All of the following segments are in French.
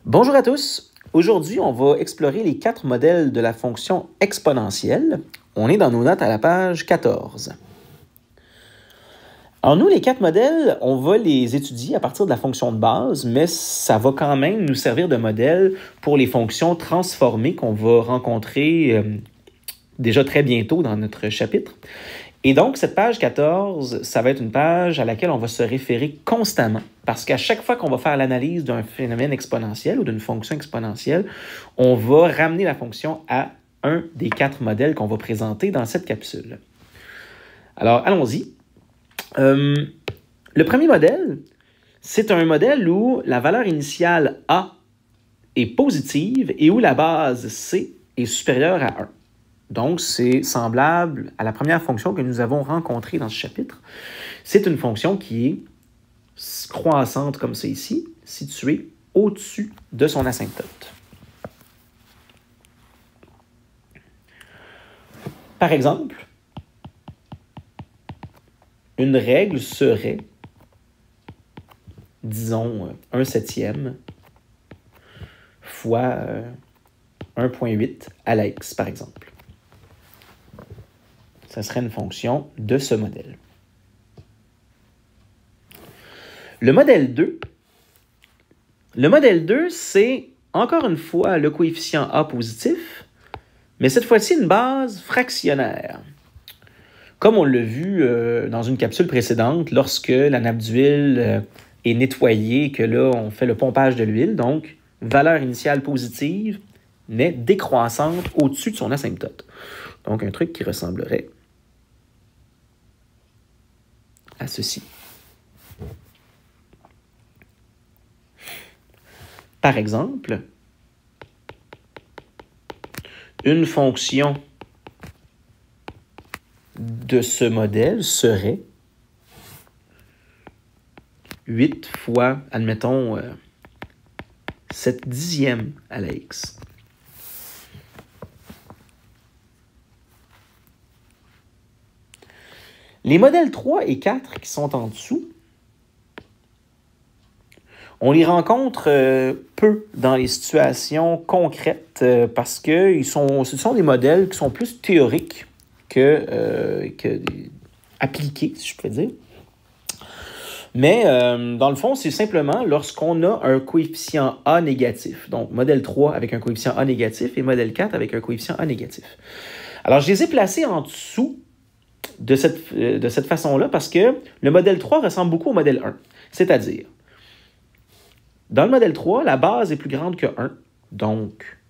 Bonjour à tous. Aujourd'hui, on va explorer les 4 modèles de la fonction exponentielle. On est dans nos notes à la page 14. Alors nous, les 4 modèles, on va les étudier à partir de la fonction de base, mais ça va quand même nous servir de modèle pour les fonctions transformées qu'on va rencontrer déjà très bientôt dans notre chapitre. Et donc, cette page 14, ça va être une page à laquelle on va se référer constamment, parce qu'à chaque fois qu'on va faire l'analyse d'un phénomène exponentiel ou d'une fonction exponentielle, on va ramener la fonction à un des 4 modèles qu'on va présenter dans cette capsule. Alors, allons-y. Le premier modèle, c'est un modèle où la valeur initiale A est positive et où la base C est supérieure à 1. Donc, c'est semblable à la première fonction que nous avons rencontrée dans ce chapitre. C'est une fonction qui est croissante comme ça ici, située au-dessus de son asymptote. Par exemple, une règle serait, disons, 1/7 fois 1,8 à la x, par exemple. Ça serait une fonction de ce modèle. Le modèle 2, c'est encore une fois le coefficient A positif, mais cette fois-ci une base fractionnaire. Comme on l'a vu dans une capsule précédente, lorsque la nappe d'huile est nettoyée, que là, on fait le pompage de l'huile, donc valeur initiale positive, mais décroissante au-dessus de son asymptote. Donc, un truc qui ressemblerait à ceci. Par exemple, une fonction de ce modèle serait 8 fois, admettons, 7/10 à la x. Les modèles 3 et 4 qui sont en dessous, on les rencontre peu dans les situations concrètes parce que ce sont des modèles qui sont plus théoriques que appliqués, si je peux dire. Mais dans le fond, c'est simplement lorsqu'on a un coefficient A négatif. Donc, modèle 3 avec un coefficient A négatif et modèle 4 avec un coefficient A négatif. Alors, je les ai placés en dessous de cette façon-là parce que le modèle 3 ressemble beaucoup au modèle 1. C'est-à-dire, dans le modèle 3, la base est plus grande que 1. Donc,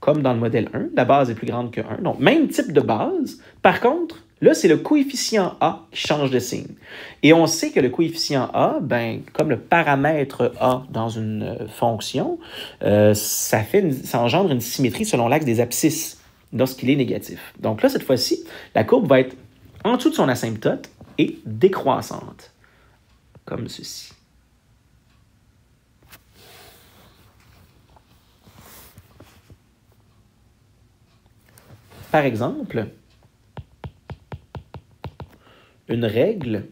comme dans le modèle 1, la base est plus grande que 1. Donc, même type de base. Par contre, là, c'est le coefficient A qui change de signe. Et on sait que le coefficient A, comme le paramètre A dans une fonction, ça engendre une symétrie selon l'axe des abscisses lorsqu'il est négatif. Donc là, cette fois-ci, la courbe va être en dessous de son asymptote et décroissante, comme ceci. Par exemple, une règle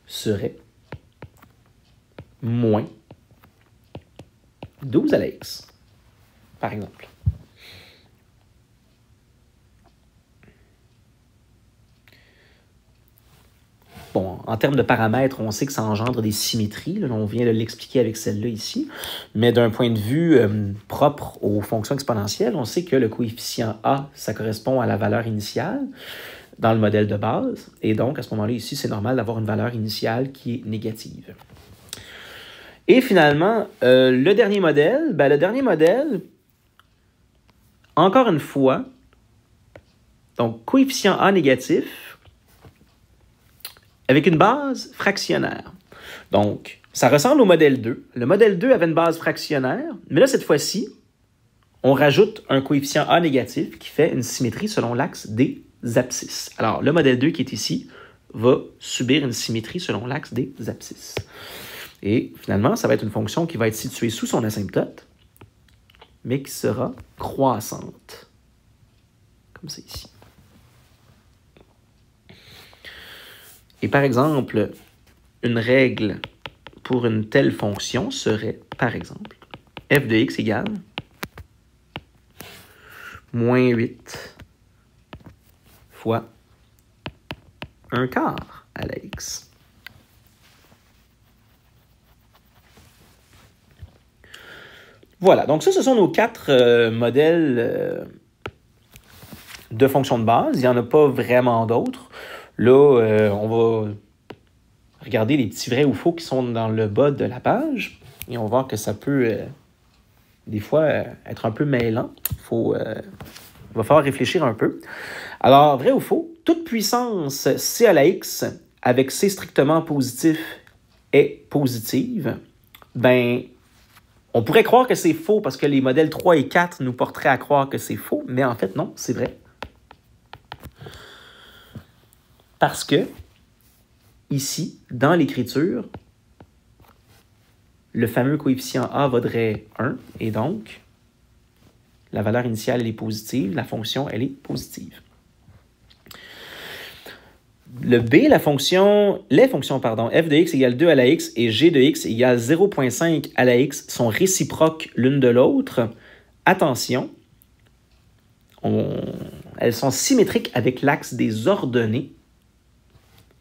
serait moins 12 à la x, par exemple. Bon, en termes de paramètres, on sait que ça engendre des symétries. Là, on vient de l'expliquer avec celle-là ici. Mais d'un point de vue propre aux fonctions exponentielles, on sait que le coefficient A, ça correspond à la valeur initiale dans le modèle de base. Et donc, à ce moment-là, ici, c'est normal d'avoir une valeur initiale qui est négative. Et finalement, le dernier modèle, encore une fois, donc coefficient A négatif, avec une base fractionnaire. Donc, ça ressemble au modèle 2. Le modèle 2 avait une base fractionnaire, mais là, cette fois-ci, on rajoute un coefficient A négatif qui fait une symétrie selon l'axe des abscisses. Alors, le modèle 2 qui est ici va subir une symétrie selon l'axe des abscisses. Et finalement, ça va être une fonction qui va être située sous son asymptote, mais qui sera croissante, comme c'est ici. Et par exemple, une règle pour une telle fonction serait, par exemple, f de x égale moins 8 fois 1/4 à la x. Voilà, donc ça, ce sont nos 4 modèles de fonctions de base. Il n'y en a pas vraiment d'autres. Là, on va regarder les petits vrais ou faux qui sont dans le bas de la page. Et on va voir que ça peut, des fois, être un peu mêlant. Il va falloir réfléchir un peu. Alors, vrai ou faux, toute puissance c à la x avec c strictement positif est positive. Ben, on pourrait croire que c'est faux parce que les modèles 3 et 4 nous porteraient à croire que c'est faux, mais en fait, non, c'est vrai. Parce que, ici, dans l'écriture, le fameux coefficient a vaudrait 1, et donc, la valeur initiale, elle est positive, la fonction, elle est positive. Le B, les fonctions, f de x égale 2 à la x et g de x égale 0,5 à la x sont réciproques l'une de l'autre. Attention, elles sont symétriques avec l'axe des ordonnées,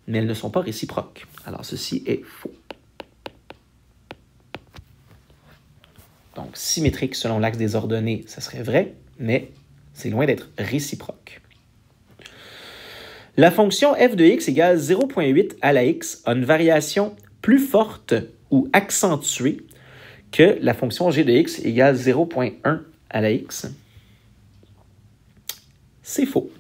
mais elles ne sont pas réciproques. Alors, ceci est faux. Donc, symétrique selon l'axe des ordonnées, ça serait vrai, mais c'est loin d'être réciproque. La fonction f de x égale 0,8 à la x a une variation plus forte ou accentuée que la fonction g de x égale 0,1 à la x. C'est faux.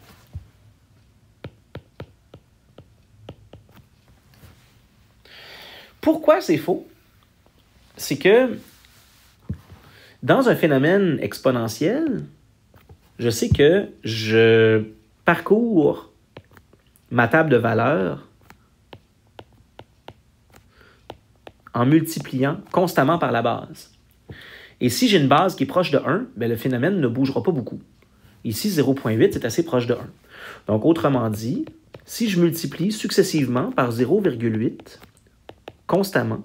Pourquoi c'est faux? C'est que dans un phénomène exponentiel, je sais que je parcours ma table de valeurs en multipliant constamment par la base. Et si j'ai une base qui est proche de 1, bien, le phénomène ne bougera pas beaucoup. Ici, 0,8, c'est assez proche de 1. Donc, autrement dit, si je multiplie successivement par 0,8 constamment,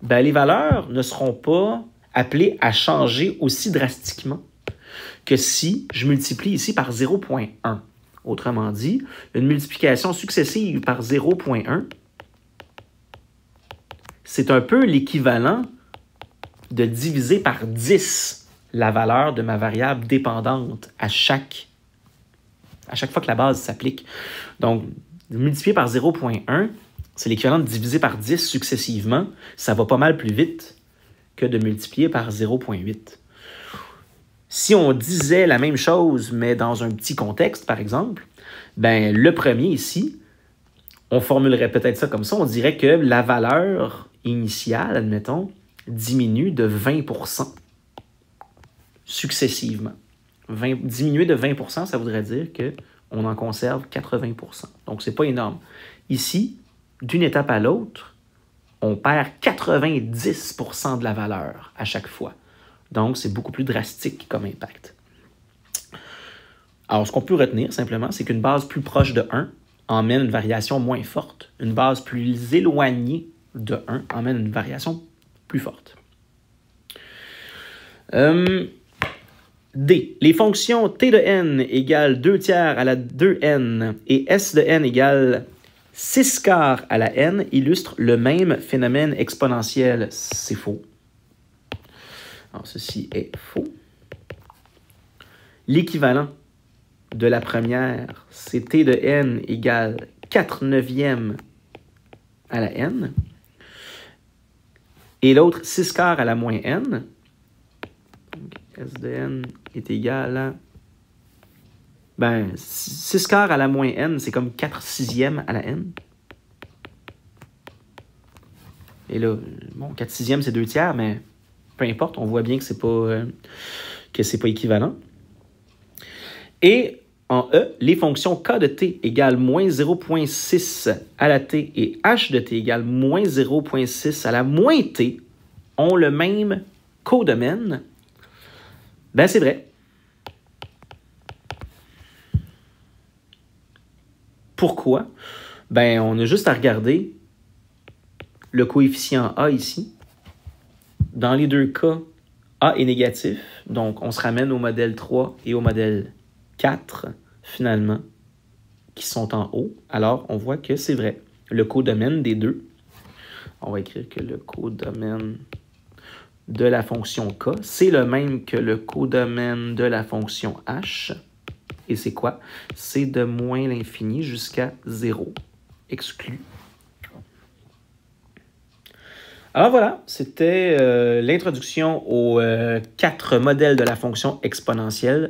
bien, les valeurs ne seront pas appelées à changer aussi drastiquement que si je multiplie ici par 0,1. Autrement dit, une multiplication successive par 0,1, c'est un peu l'équivalent de diviser par 10 la valeur de ma variable dépendante à chaque fois que la base s'applique. Donc, multiplier par 0,1, c'est l'équivalent de diviser par 10 successivement. Ça va pas mal plus vite que de multiplier par 0,8. Si on disait la même chose, mais dans un petit contexte, par exemple, ben, le premier ici, on formulerait peut-être ça comme ça, on dirait que la valeur initiale, admettons, diminue de 20% successivement. Diminuer de 20%, ça voudrait dire qu'on en conserve 80%. Donc, c'est pas énorme. Ici, d'une étape à l'autre, on perd 90% de la valeur à chaque fois. Donc, c'est beaucoup plus drastique comme impact. Alors, ce qu'on peut retenir simplement, c'est qu'une base plus proche de 1 emmène une variation moins forte. Une base plus éloignée de 1 emmène une variation plus forte. D. Les fonctions t de n égale 2 tiers à la 2n et s de n égale 6 quarts à la n illustrent le même phénomène exponentiel. C'est faux. Alors, ceci est faux. L'équivalent de la première, c'est t de n égale 4/9 à la n. Et l'autre, 6 quarts à la moins n. Donc, s de n est égal à... Ben, 6 quarts à la moins n, c'est comme 4/6 à la n. Et là, bon, 4/6, c'est 2 tiers, mais peu importe, on voit bien que c'est pas équivalent. Et en E, les fonctions k de t égale moins 0,6 à la t et h de t égale moins 0,6 à la moins t ont le même codomaine. Ben, c'est vrai. Pourquoi? Ben, on a juste à regarder le coefficient a ici. Dans les deux cas, A est négatif, donc on se ramène au modèle 3 et au modèle 4, finalement, qui sont en haut. Alors, on voit que c'est vrai. Le codomaine des deux, on va écrire que le codomaine de la fonction k, c'est le même que le codomaine de la fonction h. Et c'est quoi? C'est de moins l'infini jusqu'à 0, exclu. Alors voilà, c'était l'introduction aux 4 modèles de la fonction exponentielle.